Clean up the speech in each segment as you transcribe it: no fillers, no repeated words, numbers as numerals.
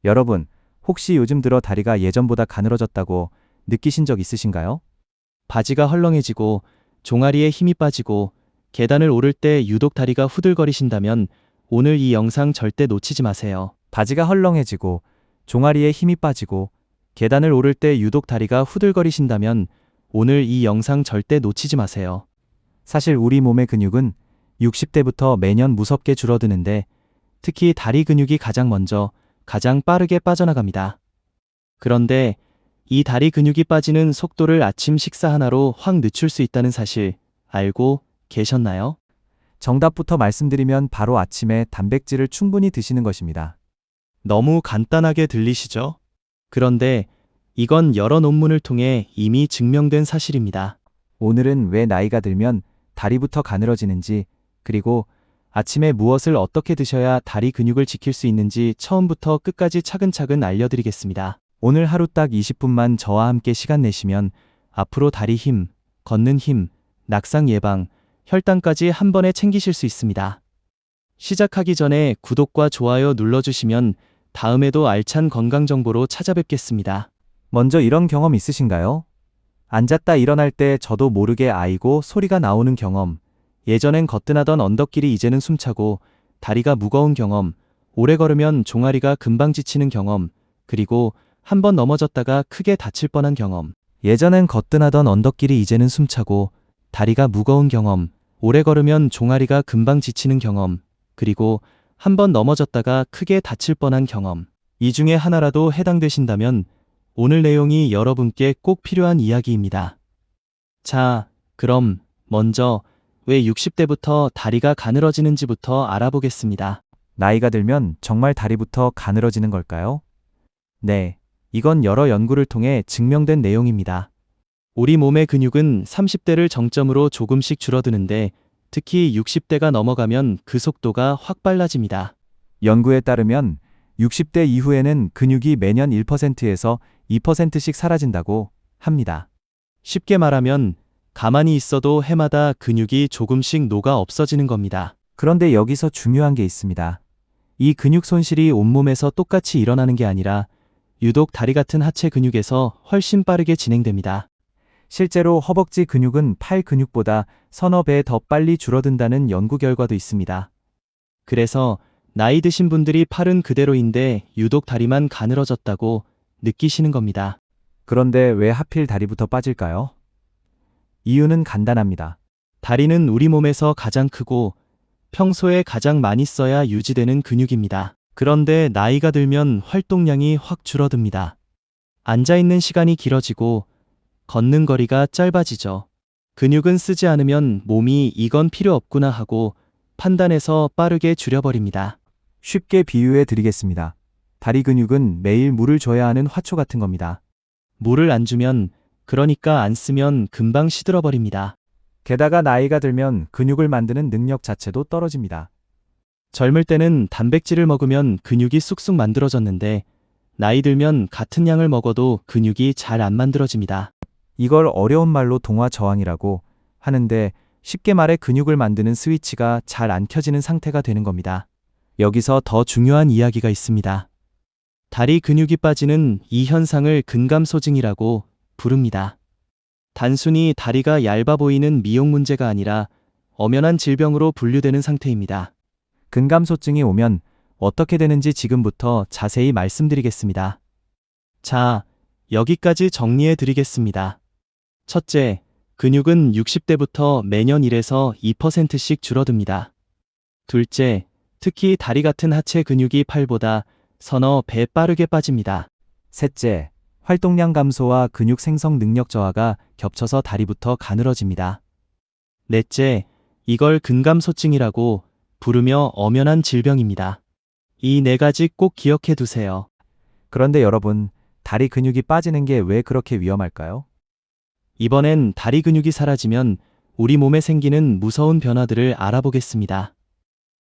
여러분, 혹시 요즘 들어 다리가 예전보다 가늘어졌다고 느끼신 적 있으신가요? 바지가 헐렁해지고 종아리에 힘이 빠지고 계단을 오를 때 유독 다리가 후들거리신다면 오늘 이 영상 절대 놓치지 마세요. 바지가 헐렁해지고 종아리에 힘이 빠지고 계단을 오를 때 유독 다리가 후들거리신다면 오늘 이 영상 절대 놓치지 마세요. 사실 우리 몸의 근육은 60대부터 매년 무섭게 줄어드는데 특히 다리 근육이 가장 먼저 가장 빠르게 빠져나갑니다. 그런데 이 다리 근육이 빠지는 속도를 아침 식사 하나로 확 늦출 수 있다는 사실 알고 계셨나요? 정답부터 말씀드리면 바로 아침에 단백질을 충분히 드시는 것입니다. 너무 간단하게 들리시죠? 그런데 이건 여러 논문을 통해 이미 증명된 사실입니다. 오늘은 왜 나이가 들면 다리부터 가늘어지는지, 그리고 아침에 무엇을 어떻게 드셔야 다리 근육을 지킬 수 있는지 처음부터 끝까지 차근차근 알려드리겠습니다. 오늘 하루 딱 20분만 저와 함께 시간 내시면 앞으로 다리 힘, 걷는 힘, 낙상 예방, 혈당까지 한 번에 챙기실 수 있습니다. 시작하기 전에 구독과 좋아요 눌러주시면 다음에도 알찬 건강 정보로 찾아뵙겠습니다. 먼저 이런 경험 있으신가요? 앉았다 일어날 때 저도 모르게 아이고 소리가 나오는 경험, 예전엔 거뜬하던 언덕길이 이제는 숨차고 다리가 무거운 경험, 오래 걸으면 종아리가 금방 지치는 경험, 그리고 한 번 넘어졌다가 크게 다칠 뻔한 경험. 예전엔 거뜬하던 언덕길이 이제는 숨차고 다리가 무거운 경험, 오래 걸으면 종아리가 금방 지치는 경험, 그리고 한 번 넘어졌다가 크게 다칠 뻔한 경험. 이 중에 하나라도 해당되신다면 오늘 내용이 여러분께 꼭 필요한 이야기입니다. 자, 그럼 먼저 왜 60대부터 다리가 가늘어지는지부터 알아보겠습니다. 나이가 들면 정말 다리부터 가늘어지는 걸까요? 네, 이건 여러 연구를 통해 증명된 내용입니다. 우리 몸의 근육은 30대를 정점으로 조금씩 줄어드는데 특히 60대가 넘어가면 그 속도가 확 빨라집니다. 연구에 따르면 60대 이후에는 근육이 매년 1%에서 2%씩 사라진다고 합니다. 쉽게 말하면 가만히 있어도 해마다 근육이 조금씩 녹아 없어지는 겁니다. 그런데 여기서 중요한 게 있습니다. 이 근육 손실이 온몸에서 똑같이 일어나는 게 아니라 유독 다리 같은 하체 근육에서 훨씬 빠르게 진행됩니다. 실제로 허벅지 근육은 팔 근육보다 서너 배 더 빨리 줄어든다는 연구 결과도 있습니다. 그래서 나이 드신 분들이 팔은 그대로인데 유독 다리만 가늘어졌다고 느끼시는 겁니다. 그런데 왜 하필 다리부터 빠질까요? 이유는 간단합니다. 다리는 우리 몸에서 가장 크고 평소에 가장 많이 써야 유지되는 근육입니다. 그런데 나이가 들면 활동량이 확 줄어듭니다. 앉아있는 시간이 길어지고 걷는 거리가 짧아지죠. 근육은 쓰지 않으면 몸이 이건 필요 없구나 하고 판단해서 빠르게 줄여버립니다. 쉽게 비유해 드리겠습니다. 다리 근육은 매일 물을 줘야 하는 화초 같은 겁니다. 물을 안 주면, 그러니까 안 쓰면 금방 시들어버립니다. 게다가 나이가 들면 근육을 만드는 능력 자체도 떨어집니다. 젊을 때는 단백질을 먹으면 근육이 쑥쑥 만들어졌는데 나이 들면 같은 양을 먹어도 근육이 잘 안 만들어집니다. 이걸 어려운 말로 동화 저항이라고 하는데 쉽게 말해 근육을 만드는 스위치가 잘 안 켜지는 상태가 되는 겁니다. 여기서 더 중요한 이야기가 있습니다. 다리 근육이 빠지는 이 현상을 근감소증이라고 부릅니다. 단순히 다리가 얇아 보이는 미용 문제가 아니라 엄연한 질병으로 분류되는 상태입니다. 근감소증이 오면 어떻게 되는지 지금부터 자세히 말씀드리겠습니다. 자, 여기까지 정리해 드리겠습니다. 첫째, 근육은 60대부터 매년 1에서 2%씩 줄어듭니다. 둘째, 특히 다리 같은 하체 근육이 팔보다 서너 배 빠르게 빠집니다. 셋째, 활동량 감소와 근육 생성 능력 저하가 겹쳐서 다리부터 가늘어집니다. 넷째, 이걸 근감소증이라고 부르며 엄연한 질병입니다. 이 네 가지 꼭 기억해 두세요. 그런데 여러분, 다리 근육이 빠지는 게 왜 그렇게 위험할까요? 이번엔 다리 근육이 사라지면 우리 몸에 생기는 무서운 변화들을 알아보겠습니다.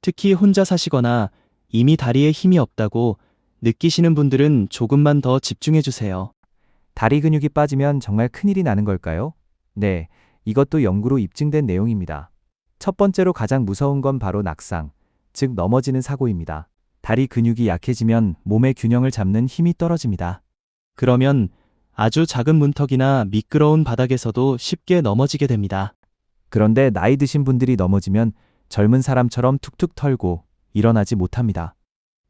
특히 혼자 사시거나 이미 다리에 힘이 없다고 느끼시는 분들은 조금만 더 집중해 주세요. 다리 근육이 빠지면 정말 큰일이 나는 걸까요? 네, 이것도 연구로 입증된 내용입니다. 첫 번째로 가장 무서운 건 바로 낙상, 즉 넘어지는 사고입니다. 다리 근육이 약해지면 몸의 균형을 잡는 힘이 떨어집니다. 그러면 아주 작은 문턱이나 미끄러운 바닥에서도 쉽게 넘어지게 됩니다. 그런데 나이 드신 분들이 넘어지면 젊은 사람처럼 툭툭 털고 일어나지 못합니다.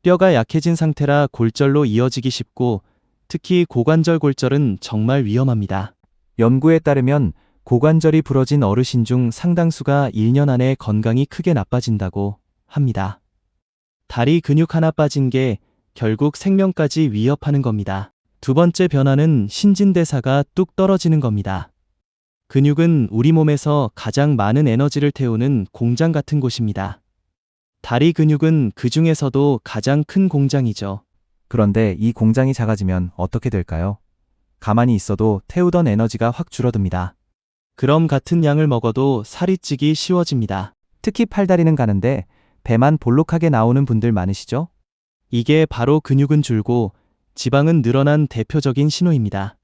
뼈가 약해진 상태라 골절로 이어지기 쉽고 특히 고관절 골절은 정말 위험합니다. 연구에 따르면 고관절이 부러진 어르신 중 상당수가 1년 안에 건강이 크게 나빠진다고 합니다. 다리 근육 하나 빠진 게 결국 생명까지 위협하는 겁니다. 두 번째 변화는 신진대사가 뚝 떨어지는 겁니다. 근육은 우리 몸에서 가장 많은 에너지를 태우는 공장 같은 곳입니다. 다리 근육은 그 중에서도 가장 큰 공장이죠. 그런데 이 공장이 작아지면 어떻게 될까요? 가만히 있어도 태우던 에너지가 확 줄어듭니다. 그럼 같은 양을 먹어도 살이 찌기 쉬워집니다. 특히 팔다리는 가는데 배만 볼록하게 나오는 분들 많으시죠? 이게 바로 근육은 줄고 지방은 늘어난 대표적인 신호입니다.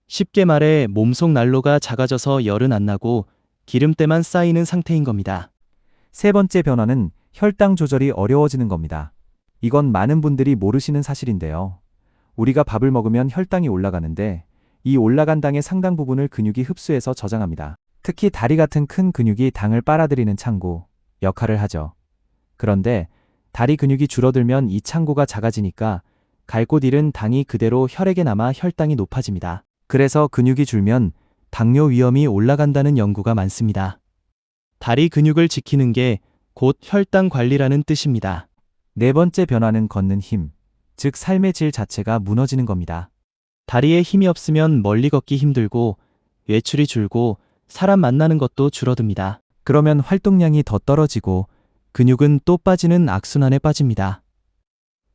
쉽게 말해 몸속 난로가 작아져서 열은 안 나고 기름때만 쌓이는 상태인 겁니다. 세 번째 변화는 혈당 조절이 어려워지는 겁니다. 이건 많은 분들이 모르시는 사실인데요. 우리가 밥을 먹으면 혈당이 올라가는데 이 올라간 당의 상당 부분을 근육이 흡수해서 저장합니다. 특히 다리 같은 큰 근육이 당을 빨아들이는 창고 역할을 하죠. 그런데 다리 근육이 줄어들면 이 창고가 작아지니까 갈 곳 잃은 당이 그대로 혈액에 남아 혈당이 높아집니다. 그래서 근육이 줄면 당뇨 위험이 올라간다는 연구가 많습니다. 다리 근육을 지키는 게 곧 혈당 관리라는 뜻입니다. 네 번째 변화는 걷는 힘, 즉 삶의 질 자체가 무너지는 겁니다. 다리에 힘이 없으면 멀리 걷기 힘들고 외출이 줄고 사람 만나는 것도 줄어듭니다. 그러면 활동량이 더 떨어지고 근육은 또 빠지는 악순환에 빠집니다.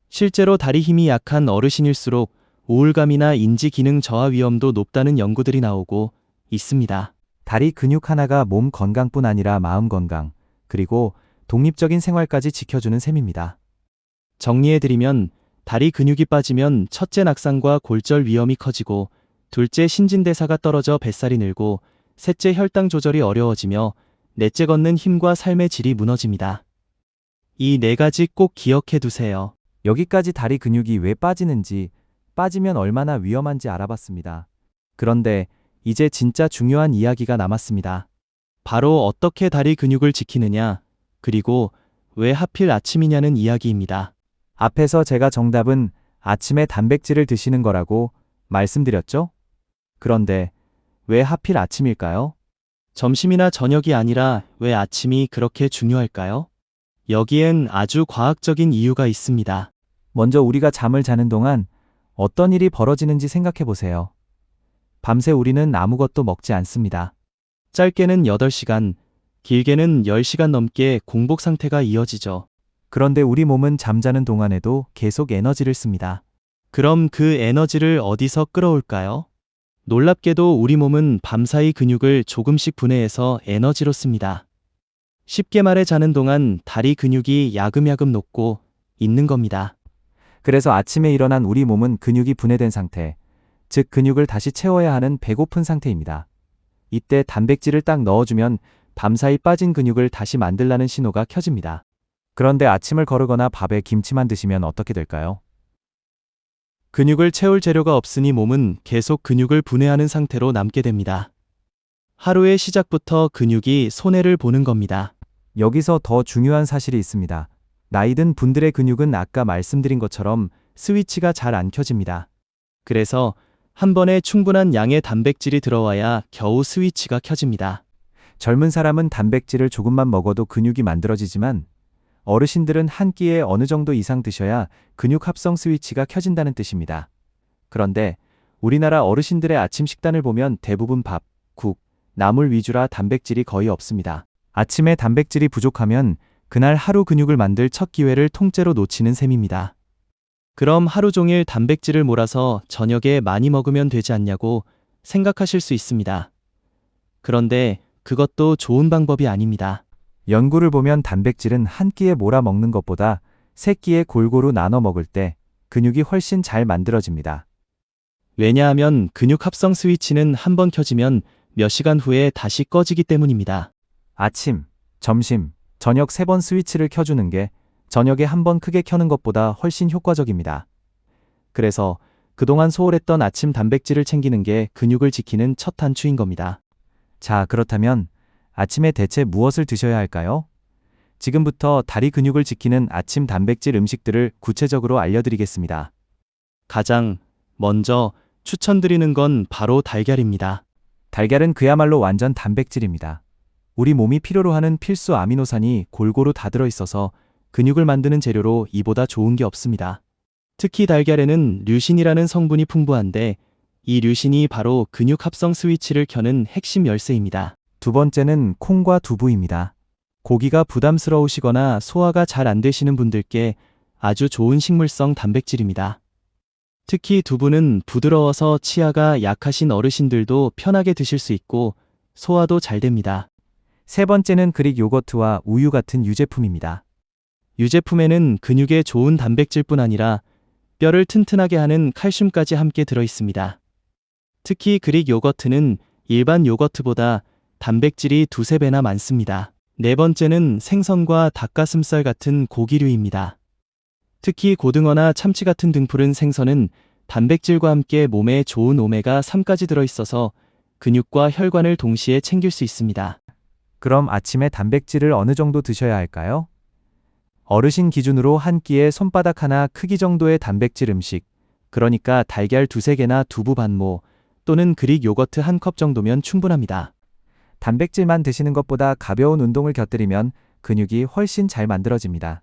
실제로 다리 힘이 약한 어르신일수록 우울감이나 인지 기능 저하 위험도 높다는 연구들이 나오고 있습니다. 다리 근육 하나가 몸 건강뿐 아니라 마음 건강, 그리고 독립적인 생활까지 지켜주는 셈입니다. 정리해드리면 다리 근육이 빠지면 첫째 낙상과 골절 위험이 커지고 둘째 신진대사가 떨어져 뱃살이 늘고 셋째 혈당 조절이 어려워지며 넷째 걷는 힘과 삶의 질이 무너집니다. 이 네 가지 꼭 기억해 두세요. 여기까지 다리 근육이 왜 빠지는지, 빠지면 얼마나 위험한지 알아봤습니다. 그런데 이제 진짜 중요한 이야기가 남았습니다. 바로 어떻게 다리 근육을 지키느냐, 그리고 왜 하필 아침이냐는 이야기입니다. 앞에서 제가 정답은 아침에 단백질을 드시는 거라고 말씀드렸죠? 그런데 왜 하필 아침일까요? 점심이나 저녁이 아니라 왜 아침이 그렇게 중요할까요? 여기엔 아주 과학적인 이유가 있습니다. 먼저 우리가 잠을 자는 동안 어떤 일이 벌어지는지 생각해 보세요. 밤새 우리는 아무것도 먹지 않습니다. 짧게는 8시간, 길게는 10시간 넘게 공복 상태가 이어지죠. 그런데 우리 몸은 잠자는 동안에도 계속 에너지를 씁니다. 그럼 그 에너지를 어디서 끌어올까요? 놀랍게도 우리 몸은 밤사이 근육을 조금씩 분해해서 에너지로 씁니다. 쉽게 말해 자는 동안 다리 근육이 야금야금 녹고 있는 겁니다. 그래서 아침에 일어난 우리 몸은 근육이 분해된 상태, 즉 근육을 다시 채워야 하는 배고픈 상태입니다. 이때 단백질을 딱 넣어주면 밤사이 빠진 근육을 다시 만들라는 신호가 켜집니다. 그런데 아침을 거르거나 밥에 김치만 드시면 어떻게 될까요? 근육을 채울 재료가 없으니 몸은 계속 근육을 분해하는 상태로 남게 됩니다. 하루의 시작부터 근육이 손해를 보는 겁니다. 여기서 더 중요한 사실이 있습니다. 나이든 분들의 근육은 아까 말씀드린 것처럼 스위치가 잘 안 켜집니다. 그래서 한 번에 충분한 양의 단백질이 들어와야 겨우 스위치가 켜집니다. 젊은 사람은 단백질을 조금만 먹어도 근육이 만들어지지만 어르신들은 한 끼에 어느 정도 이상 드셔야 근육 합성 스위치가 켜진다는 뜻입니다. 그런데 우리나라 어르신들의 아침 식단을 보면 대부분 밥, 국, 나물 위주라 단백질이 거의 없습니다. 아침에 단백질이 부족하면 그날 하루 근육을 만들 첫 기회를 통째로 놓치는 셈입니다. 그럼 하루 종일 단백질을 몰아서 저녁에 많이 먹으면 되지 않냐고 생각하실 수 있습니다. 그런데 그것도 좋은 방법이 아닙니다. 연구를 보면 단백질은 한 끼에 몰아 먹는 것보다 세 끼에 골고루 나눠 먹을 때 근육이 훨씬 잘 만들어집니다. 왜냐하면 근육 합성 스위치는 한 번 켜지면 몇 시간 후에 다시 꺼지기 때문입니다. 아침, 점심, 저녁 3번 스위치를 켜주는 게 저녁에 한번 크게 켜는 것보다 훨씬 효과적입니다. 그래서 그동안 소홀했던 아침 단백질을 챙기는 게 근육을 지키는 첫 단추인 겁니다. 자, 그렇다면 아침에 대체 무엇을 드셔야 할까요? 지금부터 다리 근육을 지키는 아침 단백질 음식들을 구체적으로 알려드리겠습니다. 가장 먼저 추천드리는 건 바로 달걀입니다. 달걀은 그야말로 완전 단백질입니다. 우리 몸이 필요로 하는 필수 아미노산이 골고루 다 들어있어서 근육을 만드는 재료로 이보다 좋은 게 없습니다. 특히 달걀에는 류신이라는 성분이 풍부한데 이 류신이 바로 근육 합성 스위치를 켜는 핵심 열쇠입니다. 두 번째는 콩과 두부입니다. 고기가 부담스러우시거나 소화가 잘 안 되시는 분들께 아주 좋은 식물성 단백질입니다. 특히 두부는 부드러워서 치아가 약하신 어르신들도 편하게 드실 수 있고 소화도 잘 됩니다. 세 번째는 그릭 요거트와 우유 같은 유제품입니다. 유제품에는 근육에 좋은 단백질뿐 아니라 뼈를 튼튼하게 하는 칼슘까지 함께 들어 있습니다. 특히 그릭 요거트는 일반 요거트보다 단백질이 두세 배나 많습니다. 네 번째는 생선과 닭가슴살 같은 고기류입니다. 특히 고등어나 참치 같은 등푸른 생선은 단백질과 함께 몸에 좋은 오메가3까지 들어있어서 근육과 혈관을 동시에 챙길 수 있습니다. 그럼 아침에 단백질을 어느 정도 드셔야 할까요? 어르신 기준으로 한 끼에 손바닥 하나 크기 정도의 단백질 음식, 그러니까 달걀 두세 개나 두부 반모 또는 그릭 요거트 한 컵 정도면 충분합니다. 단백질만 드시는 것보다 가벼운 운동을 곁들이면 근육이 훨씬 잘 만들어집니다.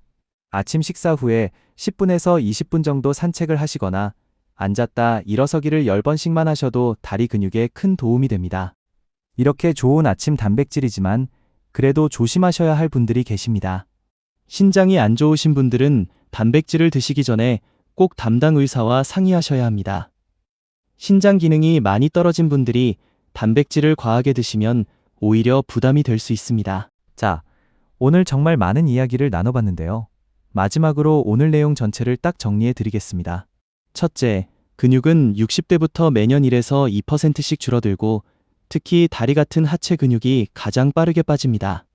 아침 식사 후에 10분에서 20분 정도 산책을 하시거나 앉았다 일어서기를 10번씩만 하셔도 다리 근육에 큰 도움이 됩니다. 이렇게 좋은 아침 단백질이지만 그래도 조심하셔야 할 분들이 계십니다. 신장이 안 좋으신 분들은 단백질을 드시기 전에 꼭 담당 의사와 상의하셔야 합니다. 신장 기능이 많이 떨어진 분들이 단백질을 과하게 드시면 오히려 부담이 될 수 있습니다. 자, 오늘 정말 많은 이야기를 나눠봤는데요. 마지막으로 오늘 내용 전체를 딱 정리해 드리겠습니다. 첫째, 근육은 60대부터 매년 1에서 2%씩 줄어들고 특히 다리 같은 하체 근육이 가장 빠르게 빠집니다.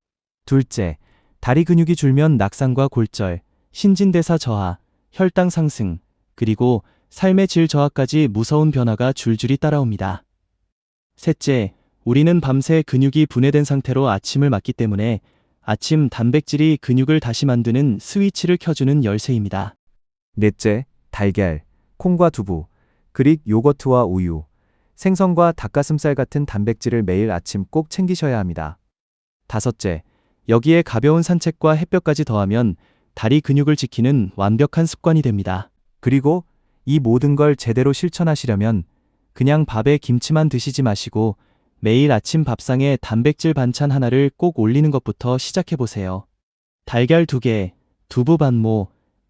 둘째, 다리 근육이 줄면 낙상과 골절, 신진대사 저하, 혈당 상승, 그리고 삶의 질 저하까지 무서운 변화가 줄줄이 따라옵니다. 셋째, 우리는 밤새 근육이 분해된 상태로 아침을 맞기 때문에 아침 단백질이 근육을 다시 만드는 스위치를 켜주는 열쇠입니다. 넷째, 달걀, 콩과 두부, 그릭 요거트와 우유, 생선과 닭가슴살 같은 단백질을 매일 아침 꼭 챙기셔야 합니다. 다섯째, 여기에 가벼운 산책과 햇볕까지 더하면 다리 근육을 지키는 완벽한 습관이 됩니다. 그리고 이 모든 걸 제대로 실천하시려면 그냥 밥에 김치만 드시지 마시고 매일 아침 밥상에 단백질 반찬 하나를 꼭 올리는 것부터 시작해보세요. 달걀 2개, 두부 반모,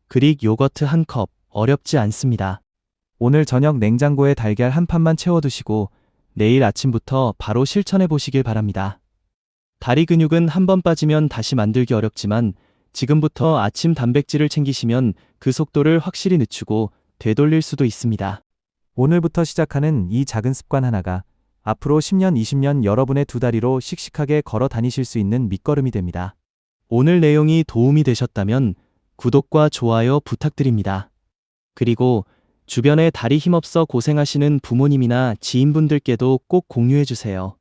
그릭 요거트 1컵, 어렵지 않습니다. 오늘 저녁 냉장고에 달걀 한 판만 채워두시고 내일 아침부터 바로 실천해보시길 바랍니다. 다리 근육은 한번 빠지면 다시 만들기 어렵지만 지금부터 아침 단백질을 챙기시면 그 속도를 확실히 늦추고 되돌릴 수도 있습니다. 오늘부터 시작하는 이 작은 습관 하나가 앞으로 10년, 20년 여러분의 두 다리로 씩씩하게 걸어 다니실 수 있는 밑거름이 됩니다. 오늘 내용이 도움이 되셨다면 구독과 좋아요 부탁드립니다. 그리고 주변에 다리 힘없어 고생하시는 부모님이나 지인분들께도 꼭 공유해주세요.